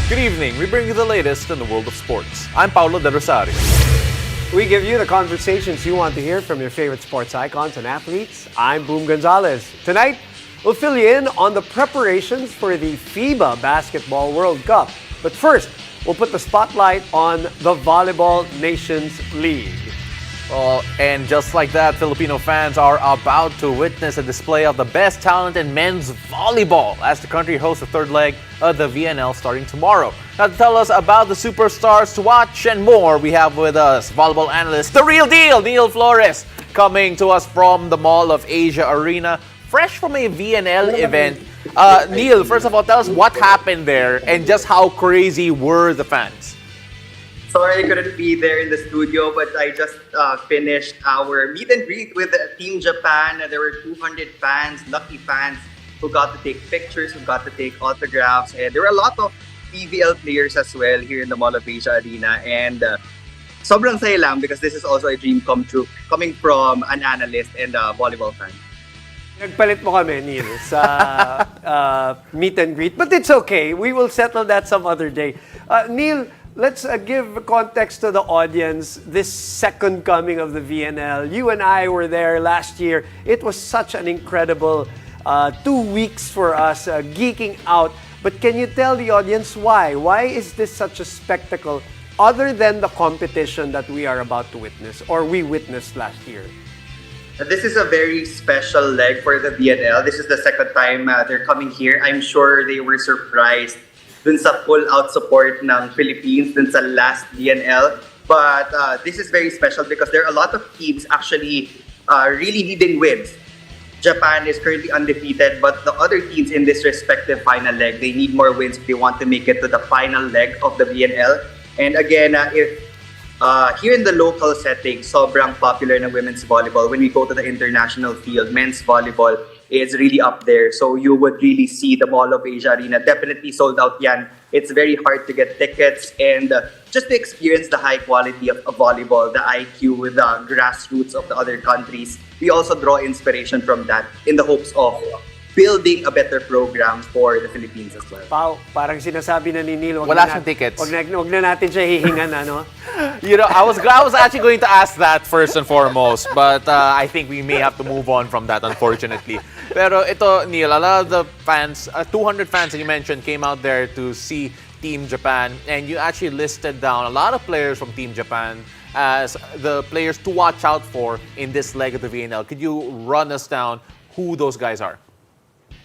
Good evening. We bring you the latest in the world of sports. I'm Paulo De Rosario. We give you the conversations you want to hear from your favorite sports icons and athletes. I'm Boom Gonzalez. Tonight, we'll fill you in on the preparations for the FIBA Basketball World Cup. But first, we'll put the spotlight on the Volleyball Nations League. Well, and just like that, Filipino fans are about to witness a display of the best talent in men's volleyball as the country hosts the third leg of the VNL starting tomorrow. Now, to tell us about the superstars to watch and more, we have with us volleyball analyst, the real deal, Neil Flores, coming to us from the Mall of Asia Arena, fresh from a VNL event. Neil, first of all, tell us what happened there and just how crazy were the fans? Sorry I couldn't be there in the studio, but I just finished our meet and greet with Team Japan. There were 200 fans, lucky fans, who got to take pictures, who got to take autographs. And there were a lot of PVL players as well here in the Mall of Asia Arena. And sobrang saya lang because this is also a dream come true coming from an analyst and a volleyball fan. Nagpalit mo kami, Neil, sa meet and greet. But it's okay. We will settle that some other day. Neil, let's give context to the audience. This second coming of the VNL. You and I were there last year. It was such an incredible 2 weeks for us, geeking out. But can you tell the audience why? Why is this such a spectacle other than the competition that we are about to witness or we witnessed last year? This is a very special leg for the VNL. This is the second time they're coming here. I'm sure they were surprised dun sa full-out support ng Philippines dun sa last VNL. But this is very special because there are a lot of teams actually really needing wins. Japan is currently undefeated, but the other teams in this respective final leg, they need more wins if they want to make it to the final leg of the VNL. And again, if here in the local setting, sobrang popular na women's volleyball. When we go to the international field, men's volleyball is really up there. So you would really see the Mall of Asia Arena definitely sold out yan. It's very hard to get tickets and just to experience the high quality of volleyball, the IQ with the grassroots of the other countries. We also draw inspiration from that in the hopes of building a better program for the Philippines as well. Pao, parang sinasabi na ni Neil, Wala siyang tickets. Wag na natin siya hihingan, ano? You know, I was actually going to ask that first and foremost, but I think we may have to move on from that, unfortunately. Pero ito, Neil, a lot of the fans, 200 fans that you mentioned came out there to see Team Japan, and you actually listed down a lot of players from Team Japan as the players to watch out for in this leg of the VNL. Could you run us down who those guys are?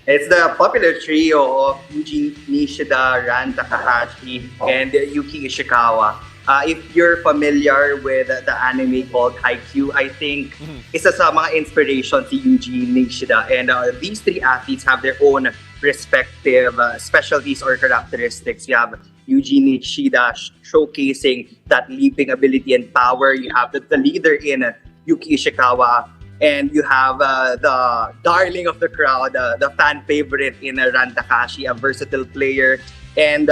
It's the popular trio of Yuji Nishida, Ran Takahashi, and Yuki Ishikawa. If you're familiar with the anime called Haikyuu, I think isa sa mga inspiration si Yuji Nishida. And these three athletes have their own respective specialties or characteristics. You have Yuji Nishida showcasing that leaping ability and power. You have the leader in Yuki Ishikawa. And you have the darling of the crowd, the fan favorite in Ran Takahashi, a versatile player. And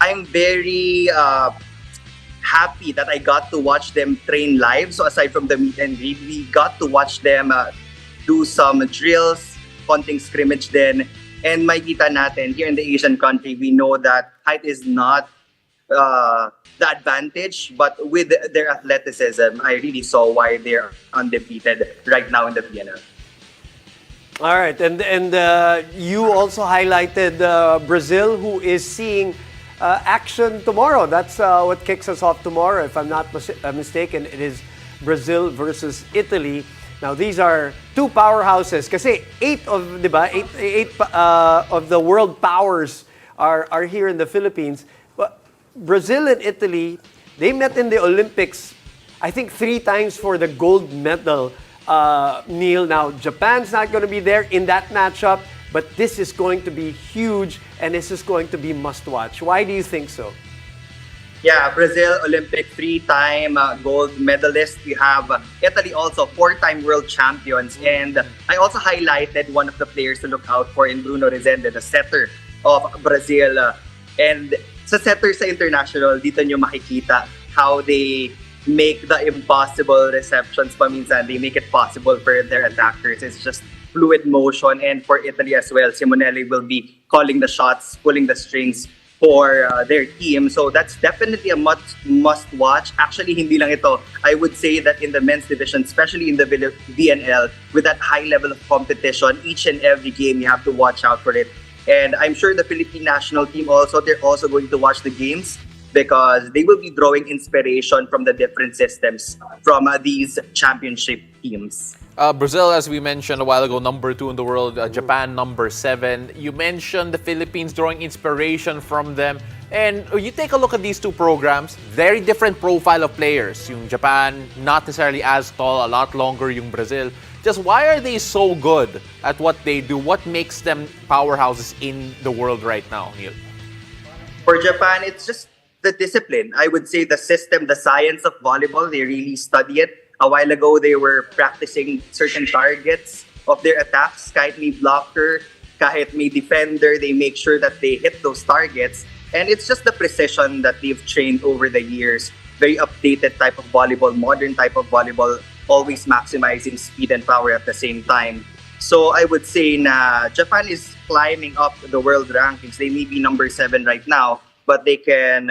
I'm very happy that I got to watch them train live. So aside from the meet and greet, we got to watch them do some drills, konting scrimmage din. And makikita natin, here in the Asian country, we know that height is not the advantage, but with their athleticism, I really saw why they're undefeated right now in the VNL. All right, and you also highlighted Brazil, who is seeing action tomorrow. That's what kicks us off tomorrow, if I'm not mistaken. It is Brazil versus Italy. Now, these are two powerhouses. Kasi eight of the world powers are here in the Philippines. But Brazil and Italy, they met in the Olympics, I think 3 times for the gold medal. Neil, now Japan's not going to be there in that matchup, but this is going to be huge and this is going to be must-watch. Why do you think so? Yeah, Brazil, Olympic 3-time gold medalist. We have Italy also, 4-time world champions. And I also highlighted one of the players to look out for in Bruno Rezende, the setter of Brazil. And sa setter sa international, dito nyo makikita how they make the impossible receptions paminsan. They make it possible for their attackers. It's just fluid motion. And for Italy as well, Simonelli will be calling the shots, pulling the strings for their team. So that's definitely a must watch. Actually, hindi lang ito. I would say that in the men's division, especially in the VNL, with that high level of competition, each and every game you have to watch out for it. And I'm sure the Philippine national team also, they're also going to watch the games because they will be drawing inspiration from the different systems from these championship teams. Brazil, as we mentioned a while ago, number 2 in the world. Japan, number 7. You mentioned the Philippines drawing inspiration from them. And you take a look at these two programs, very different profile of players. Yung Japan, not necessarily as tall, a lot longer yung Brazil. Just why are they so good at what they do? What makes them powerhouses in the world right now, Neil? For Japan, it's just the discipline. I would say the system, the science of volleyball, they really study it. A while ago, they were practicing certain targets of their attacks. Kahit may blocker, kahit may defender, they make sure that they hit those targets. And it's just the precision that they've trained over the years. Very updated type of volleyball, modern type of volleyball, always maximizing speed and power at the same time. So I would say na Japan is climbing up the world rankings. They may be number 7 right now, but they can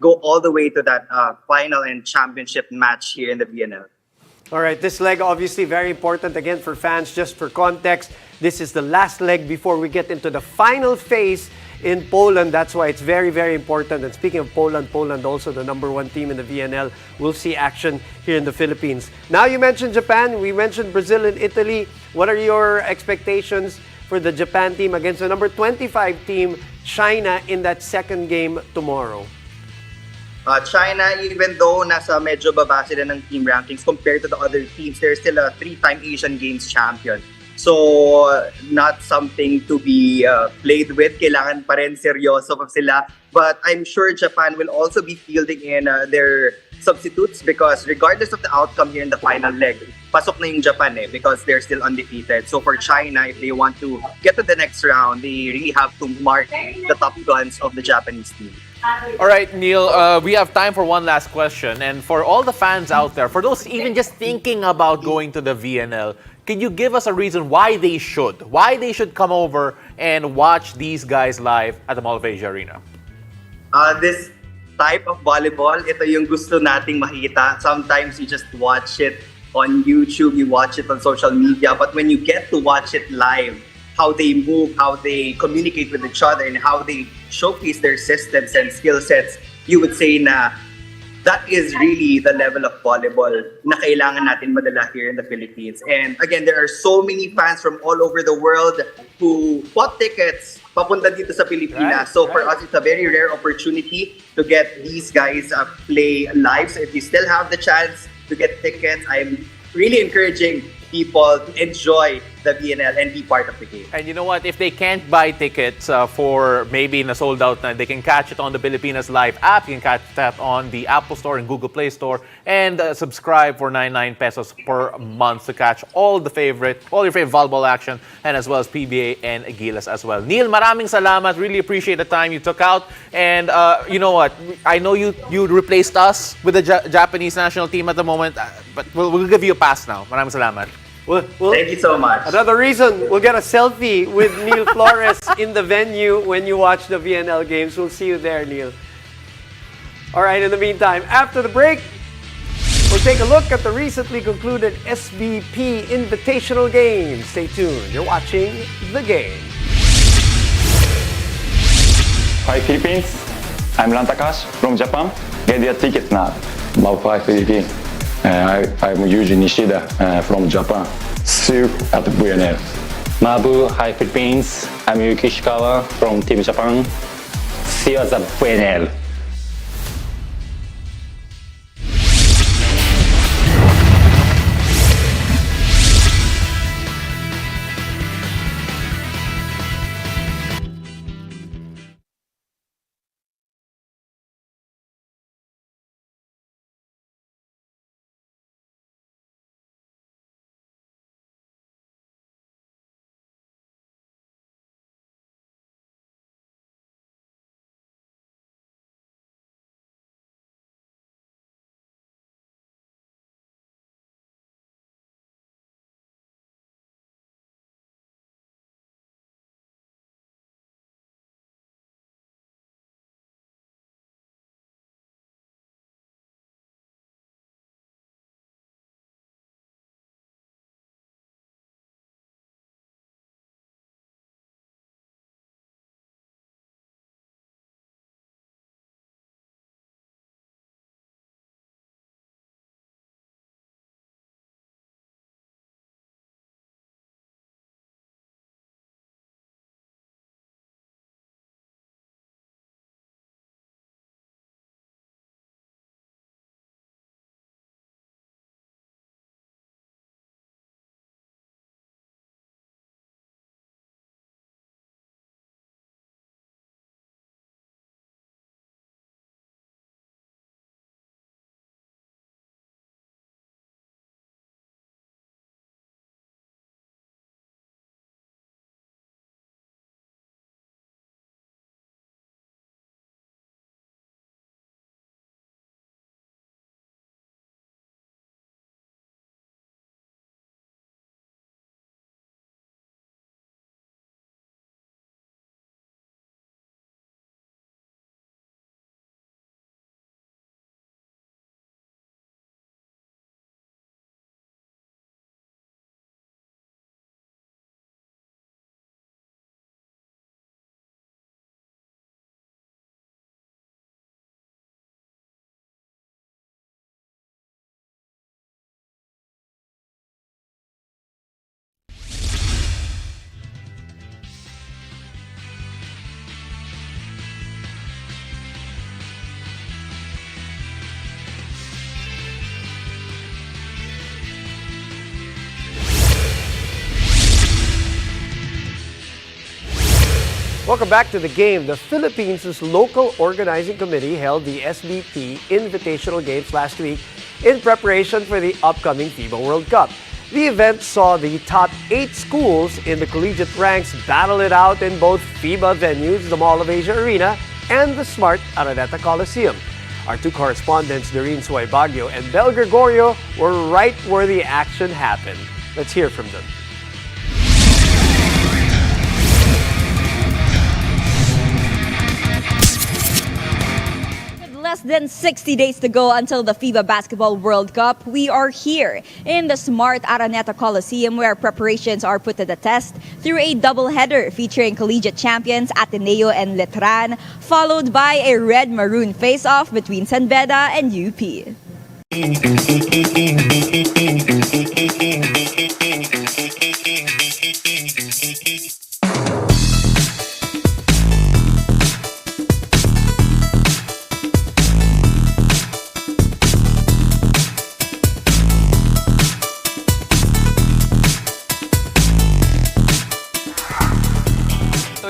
go all the way to that final and championship match here in the VNL. All right, this leg obviously very important again for fans. Just for context, this is the last leg before we get into the final phase in Poland. That's why it's very, very important. And speaking of Poland, Poland also the number 1 team in the VNL. We'll see action here in the Philippines. Now you mentioned Japan. We mentioned Brazil and Italy. What are your expectations for the Japan team against the number 25 team, China, in that second game tomorrow? China, even though nasa medyo baba sila ng team rankings compared to the other teams, they're still a 3-time Asian Games champion. So, not something to be played with. Kailangan pa rin seryoso pa sila. But I'm sure Japan will also be fielding in their substitutes because regardless of the outcome here in the final leg, pasok na yung Japan because they're still undefeated. So for China, if they want to get to the next round, they really have to mark the top guns of the Japanese team. All right, Neil, we have time for one last question. And for all the fans out there, for those even just thinking about going to the VNL, can you give us a reason why they should come over and watch these guys live at the Mall of Asia Arena? This type of volleyball, ito yung gusto nating makita. Sometimes you just watch it on YouTube, you watch it on social media, but when you get to watch it live, how they move, how they communicate with each other, and how they showcase their systems and skill sets, you would say na that is really the level of volleyball na kailangan natin madala here in the Philippines. And again, there are so many fans from all over the world who bought tickets papunta dito sa Pilipinas. So for us, it's a very rare opportunity to get these guys play live. So if you still have the chance to get tickets, I'm really encouraging people to enjoy the VNL and be part of the game. And you know what? If they can't buy tickets for maybe in a sold out night, they can catch it on the Pilipinas Live app. You can catch that on the Apple Store and Google Play Store and subscribe for 99 pesos per month to catch all your favorite volleyball action and as well as PBA and Gilas as well. Neil, maraming salamat. Really appreciate the time you took out. And you know what? I know you replaced us with the Japanese national team at the moment, but we'll give you a pass now. Maraming salamat. Well, thank you so much. Another reason we'll get a selfie with Neil Flores in the venue when you watch the VNL games. We'll see you there, Neil. All right, in the meantime, after the break, we'll take a look at the recently concluded SBP Invitational Games. Stay tuned. You're watching The Game. Hi Philippines, I'm Lantakash from Japan. Get your tickets now. Hi Philippines. I'm Yuji Nishida from Japan. See you at the VNL. Mabu, hi Philippines. I'm Yuki Ishikawa from Team Japan. See you at the VNL. Welcome back to the game. The Philippines' local organizing committee held the SBP Invitational Games last week in preparation for the upcoming FIBA World Cup. The event saw the top 8 schools in the collegiate ranks battle it out in both FIBA venues, the Mall of Asia Arena and the Smart Araneta Coliseum. Our 2 correspondents, Doreen Suay Baguio and Bel Gregorio, were right where the action happened. Let's hear from them. Less than 60 days to go until the FIBA Basketball World Cup, we are here in the Smart Araneta Coliseum where preparations are put to the test through a doubleheader featuring collegiate champions Ateneo and Letran, followed by a red-maroon face-off between San Beda and UP.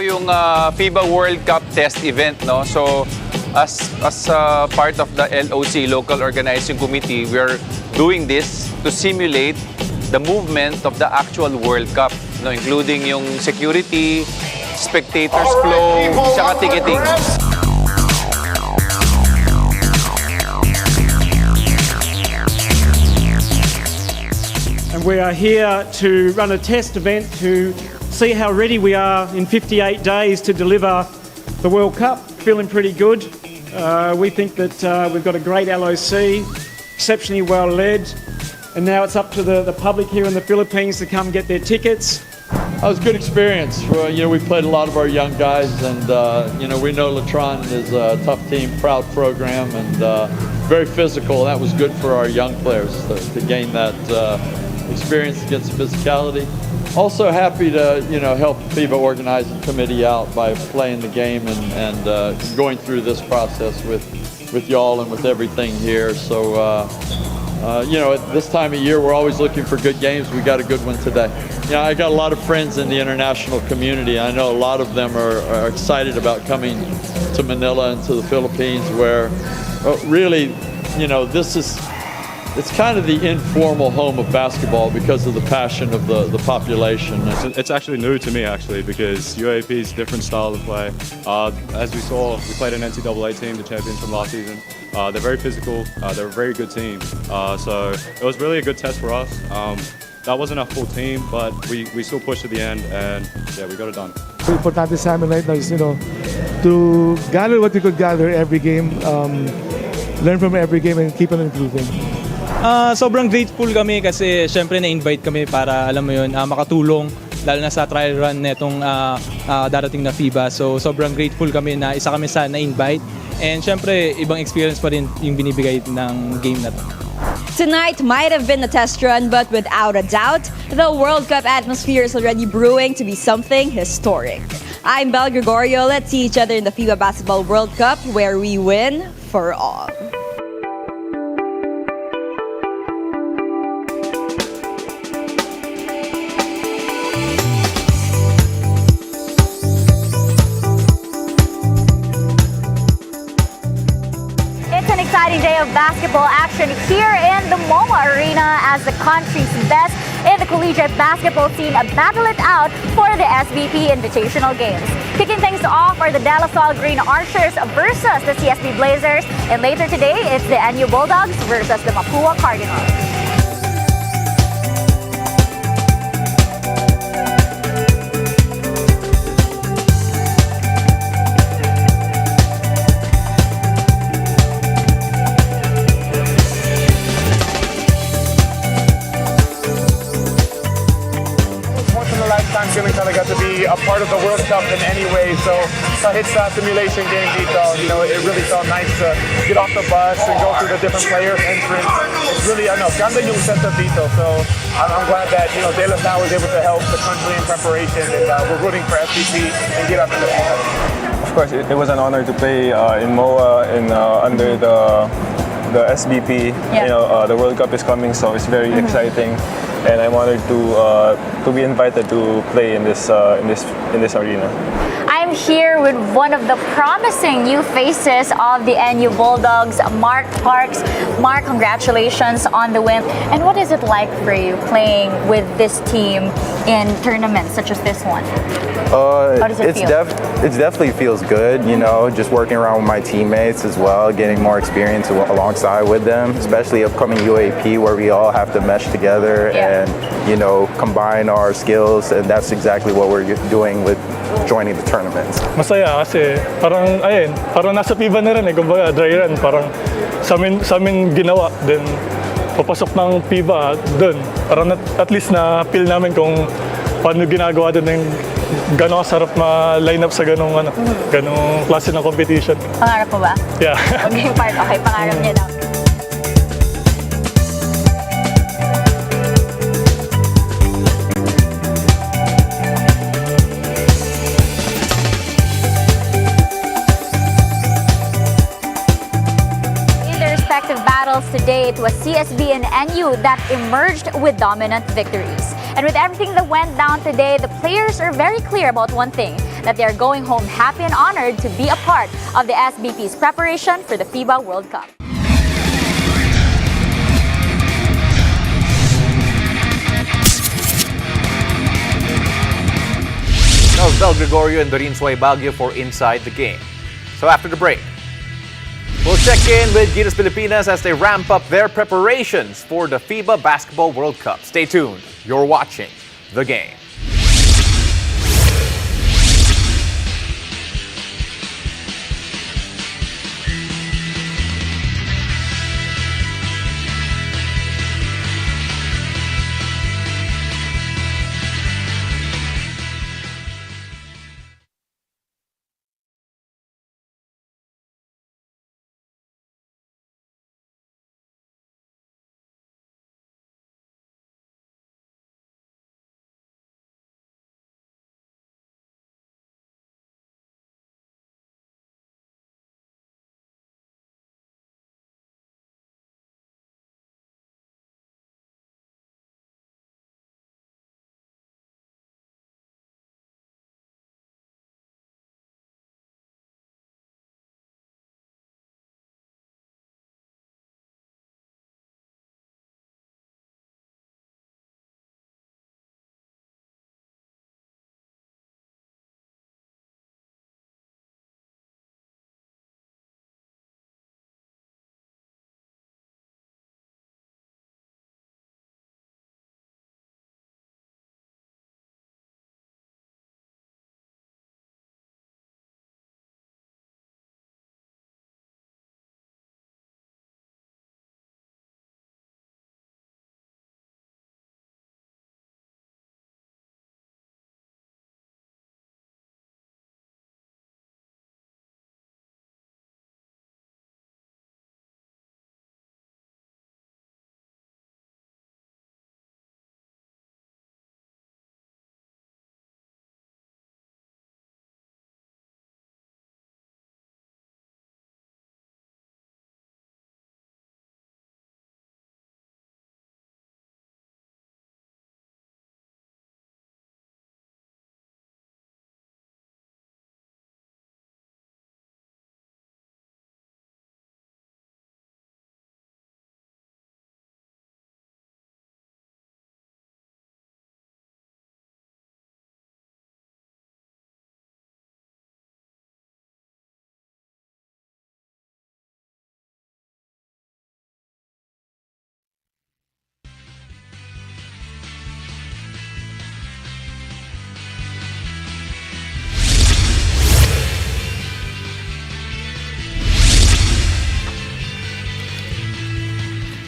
Yung FIBA World Cup test event, no? So as part of the LOC, Local Organizing Committee, we're doing this to simulate the movement of the actual World Cup, no? Including yung security, spectators flow, saka ticketing. And we are here to run a test event to see how ready we are in 58 days to deliver the World Cup. Feeling pretty good. We think that we've got a great LOC, exceptionally well led, and now it's up to the public here in the Philippines to come get their tickets. It was a good experience. We played a lot of our young guys, and we know Letran is a tough team, proud program, and very physical. That was good for our young players to gain that experience against physicality. Also happy to help FIBA Organizing Committee out by playing the game and going through this process with y'all and with everything here. So at this time of year we're always looking for good games. We got a good one today. I got a lot of friends in the international community. I know a lot of them are excited about coming to Manila and to the Philippines, where really it's kind of the informal home of basketball because of the passion of the population. It's actually new to me, because UAP is a different style of play. As we saw, we played an NCAA team, the champions from last season. They're very physical. They're a very good team. So it was really a good test for us. That wasn't our full team, but we still pushed to the end, and yeah, we got it done. Importante sa amin right now is, to gather what we could gather every game, learn from every game, and keep on improving. Sobrang grateful kami kasi syempre na-invite kami para makatulong lalo na sa trial run netong darating na FIBA. So sobrang grateful kami na isa kami sa na-invite, and syempre ibang experience pa rin yung binibigay ng game na to. Tonight might have been a test run, but without a doubt, the World Cup atmosphere is already brewing to be something historic. I'm Bel Gregorio. Let's see each other in the FIBA Basketball World Cup, where we win for all. Exciting day of basketball action here in the MOA Arena as the country's best in the collegiate basketball scene battle it out for the SBP Invitational Games. Kicking things off are the De La Salle Green Archers versus the CSB Blazers, and later today it's the NU Bulldogs versus the Mapua Cardinals. Feeling kind of got to be a part of the World Cup in any way, so it's simulation game dito. It really felt nice to get off the bus and go through the different players' entrance. It's really, ganda yung setup dito. So I'm glad that De La Salle was able to help the country in preparation, and we're rooting for FBP and get up in the FIBA. Of course, it was an honor to play in MOA under the SBP. Yeah. The World Cup is coming, so it's very exciting. And I'm honored to be invited to play in this arena. I'm here with one of the promising new faces of the NU Bulldogs, Mark Parks. Mark, congratulations on the win. And what is it like for you playing with this team in tournaments such as this one? How does it feel? It definitely feels good, you know, just working around with my teammates as well, getting more experience alongside with them, especially upcoming UAP where we all have to mesh together and, you know, combine our skills, and that's exactly what we're doing with joining the tournaments. Masaya kasi parang nasa FIBA na rin kumbaga dry run, parang sa amin ginawa, then papasok ng FIBA dun. Parang at least na feel namin kung paano ginagawa dun ng gano'ng sarap ma-line up sa gano'ng klase ng competition. Pangarap mo ba? Yeah. Maging part, okay, pangarap niya daw. Today, it was CSB and NU that emerged with dominant victories. And with everything that went down today, the players are very clear about one thing, that they are going home happy and honored to be a part of the SBP's preparation for the FIBA World Cup. That was Bel Gregorio and Doreen Suay Baguio for Inside the Game. So after the break, we'll check in with Gilas Pilipinas as they ramp up their preparations for the FIBA Basketball World Cup. Stay tuned. You're watching The Game.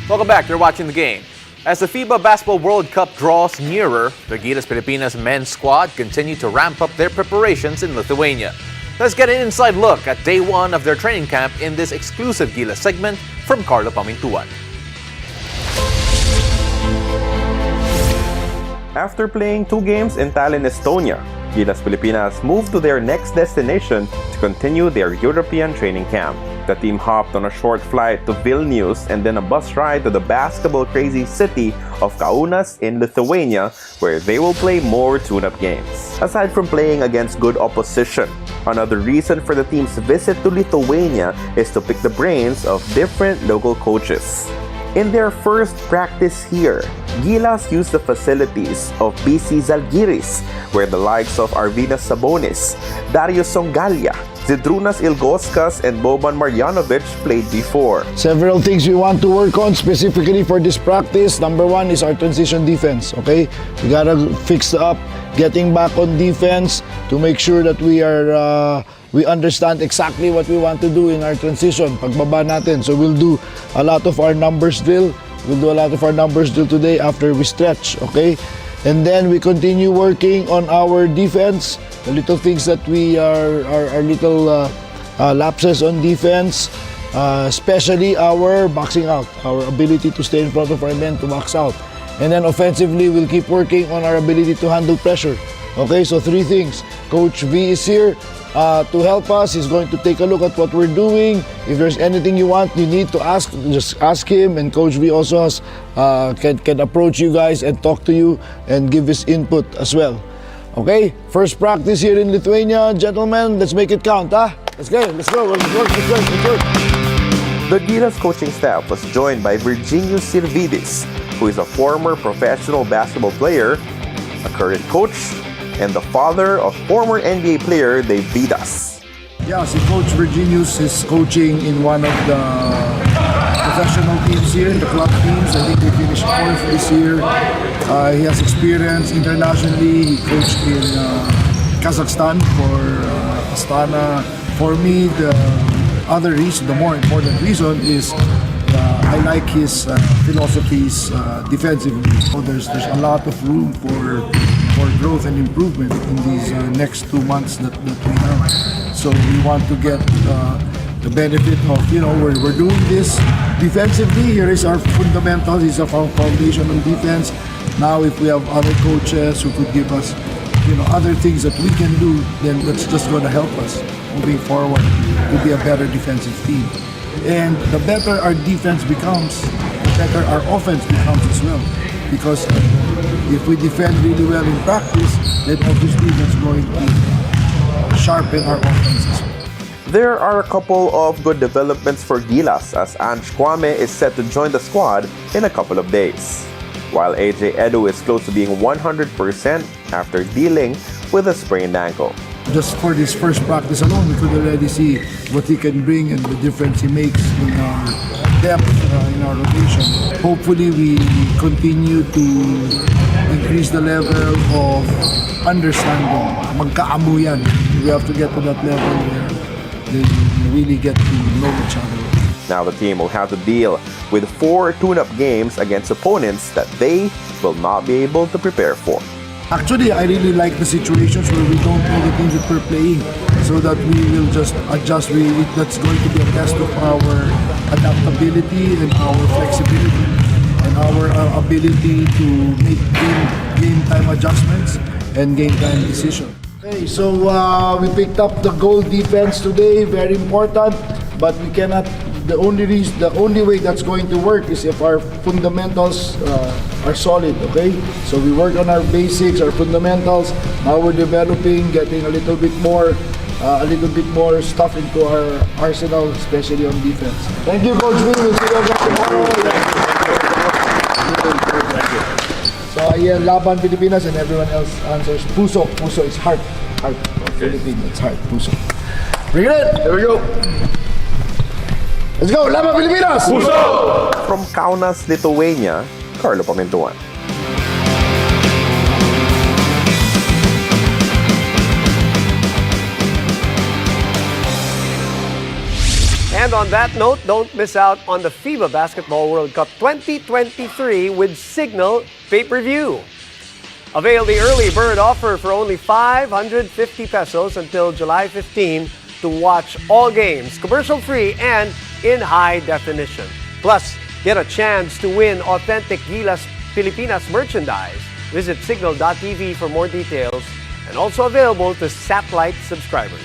Welcome back. You're watching The Game. As the FIBA Basketball World Cup draws nearer, the Gilas Pilipinas men's squad continue to ramp up their preparations in Lithuania. Let's get an inside look at day one of their training camp in this exclusive Gilas segment from Carlo Pamintuan. After playing 2 games in Tallinn, Estonia, Gilas Pilipinas moved to their next destination to continue their European training camp. The team hopped on a short flight to Vilnius and then a bus ride to the basketball-crazy city of Kaunas in Lithuania, where they will play more tune-up games. Aside from playing against good opposition, Another reason for the team's visit to Lithuania is to pick the brains of different local coaches. In their first practice here, Gilas used the facilities of BC Zalgiris, where the likes of Arvinas Sabonis, Darius Songalia, Zydrunas Ilgauskas, and Boban Marjanovic played before. Several things we want to work on specifically for this practice. Number one is our transition defense, okay? We gotta fix up getting back on defense to make sure that we understand exactly what we want to do in our transition pagbaba natin. So we'll do a lot of our numbers drill. We'll do a lot of our numbers drill today after we stretch, okay? And then we continue working on our defense, the little things that we are little lapses on defense, especially our boxing out, our ability to stay in front of our men to box out. And then offensively, we'll keep working on our ability to handle pressure. Okay, so three things. Coach V is here to help us. He's going to take a look at what we're doing. If there's anything you need to ask, just ask him. And Coach V also has, can approach you guys and talk to you and give his input as well. Okay, first practice here in Lithuania, gentlemen. Let's make it count, huh? Let's go. Let's work. The Gilas coaching staff was joined by Virginio Sirvidis, who is a former professional basketball player, a current coach, and the father of former NBA player Dave Vidas. Yeah, so Coach Virginius is coaching in one of the professional teams here, the club teams. I think they finished fourth this year. He has experience internationally. He coached in Kazakhstan for Astana. For me, the other reason, the more important reason is I like his philosophies defensively. So there's a lot of room for growth and improvement in these next 2 months that we have. So we want to get the benefit of, we're doing this defensively. Here is our fundamentals, is our foundation on defense. Now if we have other coaches who could give us other things that we can do, then that's just going to help us moving forward to be a better defensive team. And the better our defense becomes, the better our offense becomes as well. Because if we defend really well in practice, then obviously that's going to sharpen our offense as well. There are a couple of good developments for Gilas, as Ange Kwame is set to join the squad in a couple of days, while AJ Edu is close to being 100% after dealing with a sprained ankle. Just for this first practice alone, we could already see what he can bring and the difference he makes in our depth in our rotation. Hopefully, we continue to increase the level of understanding. Magkaamo yan. We have to get to that level where they really get to know each other. Now the team will have to deal with 4 tune-up games against opponents that they will not be able to prepare for. Actually, I really like the situations where we don't know the teams that we're playing, so that we will just adjust. That's going to be a test of our adaptability and our flexibility and our ability to make game time adjustments and game time decisions. Okay, so we picked up the goal defense today, very important, but we cannot. The only way that's going to work is if our fundamentals are solid, okay? So we work on our basics, our fundamentals. Now we're developing, getting a little bit more stuff into our arsenal, especially on defense. Thank you, Coach V. We'll see you again tomorrow. So ayan, Laban Pilipinas, and everyone else answers Puso. Puso is heart. Heart. Okay. Filipino, it's heart. Puso. Bring it in. There we go. Let's go, Laban Pilipinas! Puso! From Kaunas, Lithuania, Carlo Pamintuan. And on that note, don't miss out on the FIBA Basketball World Cup 2023 with Signal Pay-Per-View. Avail the early bird offer for only 550 pesos until July 15 to watch all games, commercial-free and in high definition. Plus, get a chance to win authentic Gilas Pilipinas merchandise. Visit signal.tv for more details, and also available to satellite subscribers.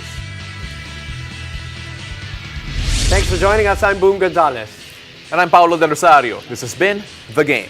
Thanks for joining us. I'm Boom Gonzalez. And I'm Paulo Del Rosario. This has been The Game.